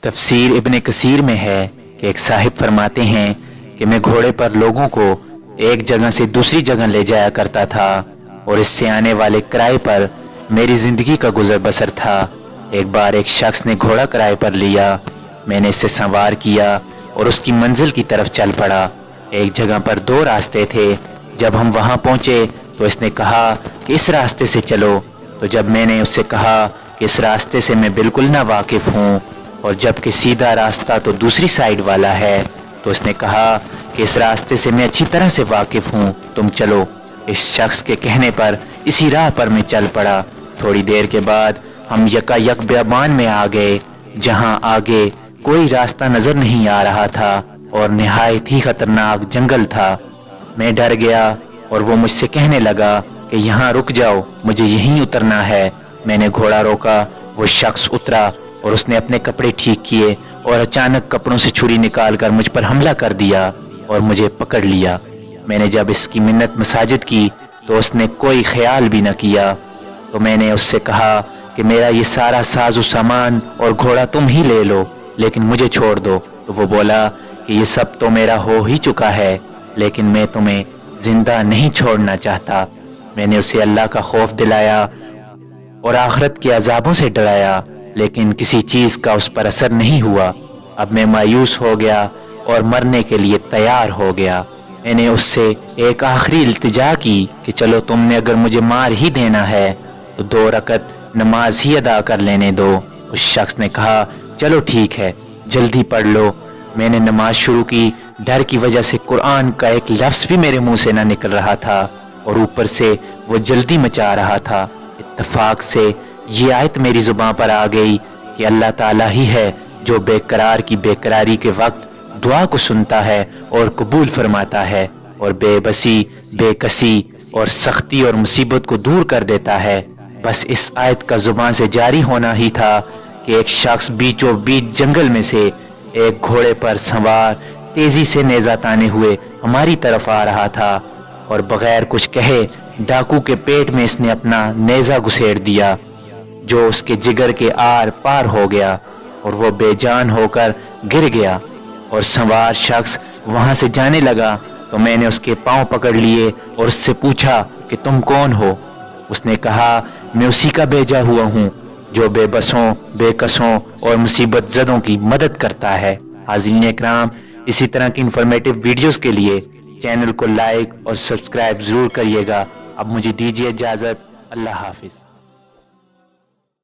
तफसीर इब्न कसीर में है कि एक साहिब फरमाते हैं कि मैं घोड़े पर लोगों को एक जगह से दूसरी जगह ले जाया करता था और इससे आने वाले किराए पर मेरी ज़िंदगी का गुजर बसर था। एक बार एक शख्स ने घोड़ा किराए पर लिया, मैंने इसे सवार किया और उसकी मंजिल की तरफ चल पड़ा। एक जगह पर 2 रास्ते थे। जब हम वहाँ पहुँचे तो इसने कहा कि इस रास्ते से चलो। तो जब मैंने उससे कहा कि इस रास्ते से मैं बिल्कुल ना वाकिफ़ हूँ और जबकि सीधा रास्ता तो दूसरी साइड वाला है, तो उसने कहा कि इस रास्ते से मैं अच्छी तरह से वाकिफ़ हूँ, तुम चलो। इस शख्स के कहने पर इसी राह पर मैं चल पड़ा। थोड़ी देर के बाद हम यकायक बियाबान में आ गए, जहाँ आगे कोई रास्ता नज़र नहीं आ रहा था और निहायत ही खतरनाक जंगल था। मैं डर गया और वो मुझसे कहने लगा कि यहाँ रुक जाओ, मुझे यहीं उतरना है। मैंने घोड़ा रोका, वो शख्स उतरा और उसने अपने कपड़े ठीक किए और अचानक कपड़ों से छुरी निकालकर मुझ पर हमला कर दिया और मुझे पकड़ लिया। मैंने जब इसकी मिन्नत मसाजिद की तो उसने कोई ख्याल भी न किया। तो मैंने उससे कहा कि मेरा ये सारा साजो सामान और घोड़ा तुम ही ले लो, लेकिन मुझे छोड़ दो। तो वो बोला कि ये सब तो मेरा हो ही चुका है, लेकिन मैं तुम्हें जिंदा नहीं छोड़ना चाहता। मैंने उसे अल्लाह का खौफ दिलाया और आखिरत के अजाबों से डराया, लेकिन किसी चीज़ का उस पर असर नहीं हुआ। अब मैं मायूस हो गया और मरने के लिए तैयार हो गया। मैंने उससे एक आखिरी इल्तिजा की कि चलो, तुमने अगर मुझे मार ही देना है तो 2 रकत नमाज ही अदा कर लेने दो। उस शख्स ने कहा चलो ठीक है, जल्दी पढ़ लो। मैंने नमाज शुरू की। डर की वजह से कुरान का एक लफ्ज़ भी मेरे मुंह से ना निकल रहा था और ऊपर से वो जल्दी मचा रहा था। इत्तफाक से ये आयत मेरी ज़ुबान पर आ गई कि अल्लाह ताला ही है जो बेकरार की बेकरारी के वक्त दुआ को सुनता है और कबूल फरमाता है और बेबसी, बेकसी और सख्ती और मुसीबत को दूर कर देता है। बस इस आयत का ज़ुबान से जारी होना ही था कि एक शख्स बीचों बीच जंगल में से एक घोड़े पर सवार तेजी से नेज़ा ताने हुए हमारी तरफ आ रहा था और बगैर कुछ कहे डाकू के पेट में इसने अपना नेज़ा घुसेड़ दिया, जो उसके जिगर के आर पार हो गया और वो बेजान होकर गिर गया और सवार शख्स वहां से जाने लगा। तो मैंने उसके पांव पकड़ लिए और उससे पूछा कि तुम कौन हो। उसने कहा मैं उसी का भेजा हुआ हूँ जो बेबसों, बेकसों और मुसीबत ज़दों की मदद करता है। हाज़रीन इकराम, इसी तरह की इंफॉर्मेटिव वीडियोस के लिए चैनल को लाइक और सब्सक्राइब ज़रूर करिएगा। अब मुझे दीजिए इजाज़त। अल्लाह हाफिज़।